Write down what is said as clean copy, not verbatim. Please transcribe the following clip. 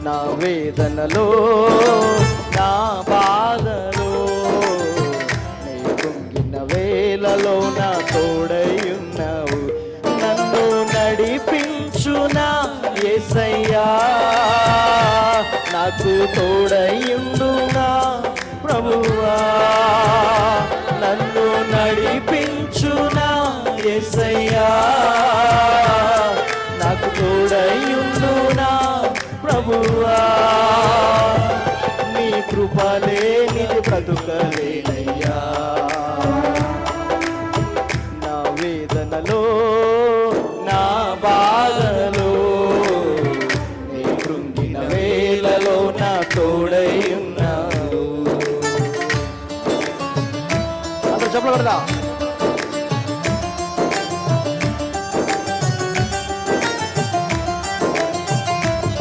నా వేదనలో నా బాధలో నీ కృంగిన వేళలో నా తోడయున్నావు. నన్ను నడిపించునా యేసయ్యా, నాకు తోడయుండునా ప్రభువా. నన్ను నడిపించునా యేసయ్యా, నాకు తోడయుండునా ప్రభువా. నీ కృపలే